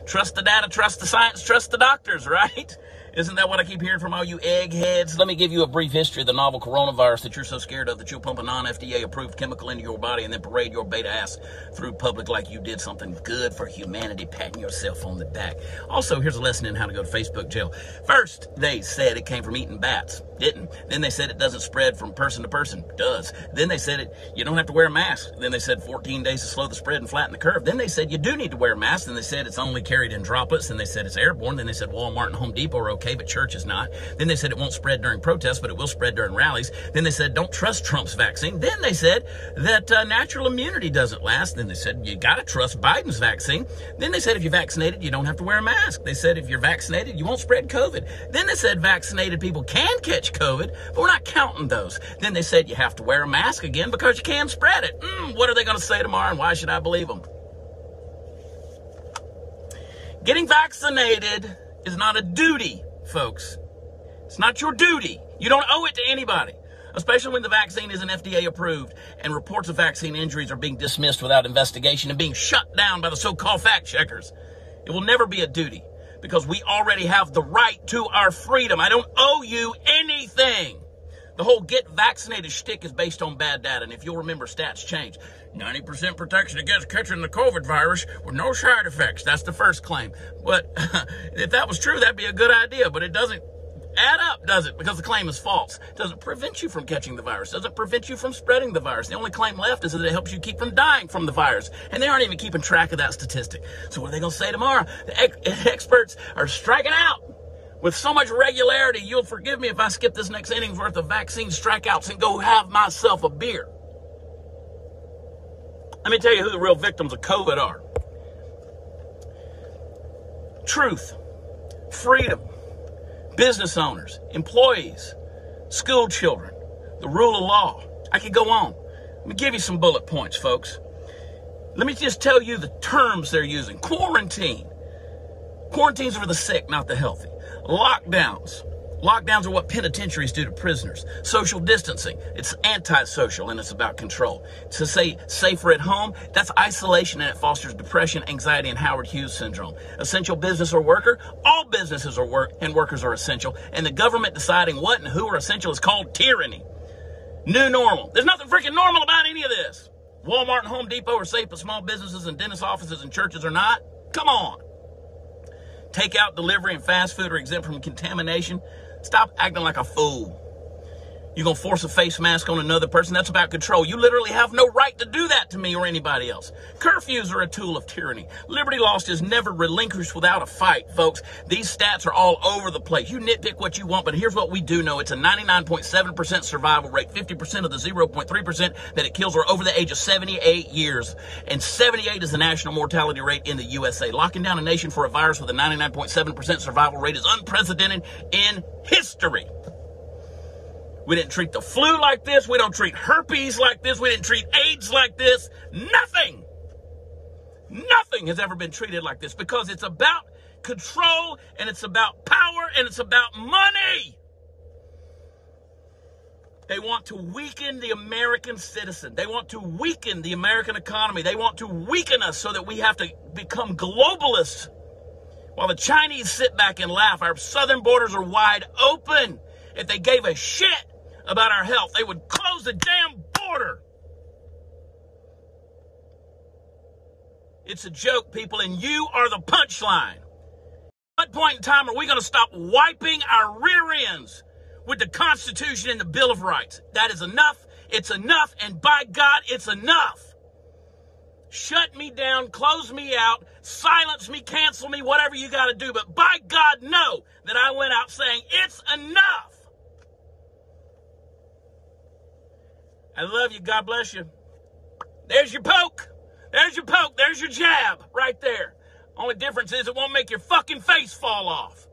Trust the data, trust the science, trust the doctors, right? Isn't that what I keep hearing from all you eggheads? Let me give you a brief history of the novel coronavirus that you're so scared of that you'll pump a non-FDA approved chemical into your body and then parade your beta ass through public like you did something good for humanity, patting yourself on the back. Also, here's a lesson in how to go to Facebook jail. First, they said it came from eating bats. Didn't. Then they said it doesn't spread from person to person. Does. Then they said you don't have to wear a mask. Then they said 14 days to slow the spread and flatten the curve. Then they said you do need to wear a mask. Then they said it's only carried in droplets. Then they said it's airborne. Then they said Walmart and Home Depot are okay, but church is not. Then they said it won't spread during protests, but it will spread during rallies. Then they said don't trust Trump's vaccine. Then they said that natural immunity doesn't last. Then they said you got to trust Biden's vaccine. Then they said if you're vaccinated, you don't have to wear a mask. They said if you're vaccinated, you won't spread COVID. Then they said vaccinated people can catch COVID, but we're not counting those. Then they said you have to wear a mask again because you can spread it. What are they going to say tomorrow, and why should I believe them? Getting vaccinated is not a duty, folks. It's not your duty. You don't owe it to anybody, especially when the vaccine isn't FDA approved and reports of vaccine injuries are being dismissed without investigation and being shut down by the so-called fact checkers. It will never be a duty because we already have the right to our freedom. I don't owe you anything. The whole get vaccinated shtick is based on bad data, and if you'll remember, stats change. 90% protection against catching the COVID virus with no side effects. That's the first claim. But if that was true, that'd be a good idea, but it doesn't add up, does it? Because the claim is false. It doesn't prevent you from catching the virus. It doesn't prevent you from spreading the virus. The only claim left is that it helps you keep from dying from the virus. And they aren't even keeping track of that statistic. So what are they going to say tomorrow? The experts are striking out with so much regularity. You'll forgive me if I skip this next inning's worth of vaccine strikeouts and go have myself a beer. Let me tell you who the real victims of COVID are. Truth, freedom, business owners, employees, school children, the rule of law. I could go on. Let me give you some bullet points, folks. Let me just tell you the terms they're using. Quarantine. Quarantines are for the sick, not the healthy. Lockdowns. Lockdowns are what penitentiaries do to prisoners. Social distancing. It's antisocial and it's about control. To say safer at home, that's isolation and it fosters depression, anxiety, and Howard Hughes syndrome. Essential business or worker, all businesses are workers are essential, and the government deciding what and who are essential is called tyranny. New normal. There's nothing freaking normal about any of this. Walmart and Home Depot are safe, but small businesses and dentist offices and churches are not. Come on. Takeout, delivery, and fast food are exempt from contamination. Stop acting like a fool. You're going to force a face mask on another person? That's about control. You literally have no right to do that to me or anybody else. Curfews are a tool of tyranny. Liberty lost is never relinquished without a fight, folks. These stats are all over the place. You nitpick what you want, but here's what we do know. It's a 99.7% survival rate. 50% of the 0.3% that it kills are over the age of 78 years. And 78 is the national mortality rate in the USA. Locking down a nation for a virus with a 99.7% survival rate is unprecedented in history. We didn't treat the flu like this. We don't treat herpes like this. We didn't treat AIDS like this. Nothing has ever been treated like this because it's about control and it's about power and it's about money. They want to weaken the American citizen. They want to weaken the American economy. They want to weaken us so that we have to become globalists while the Chinese sit back and laugh. Our southern borders are wide open. If they gave a shit about our health, they would close the damn border. It's a joke, people, and you are the punchline. At what point in time are we going to stop wiping our rear ends with the Constitution and the Bill of Rights? That is enough. It's enough, and by God, it's enough. Shut me down, close me out, silence me, cancel me, whatever you got to do, but by God, know that I went out saying it's enough. I love you. God bless you. There's your poke. There's your poke. There's your jab right there. Only difference is it won't make your fucking face fall off.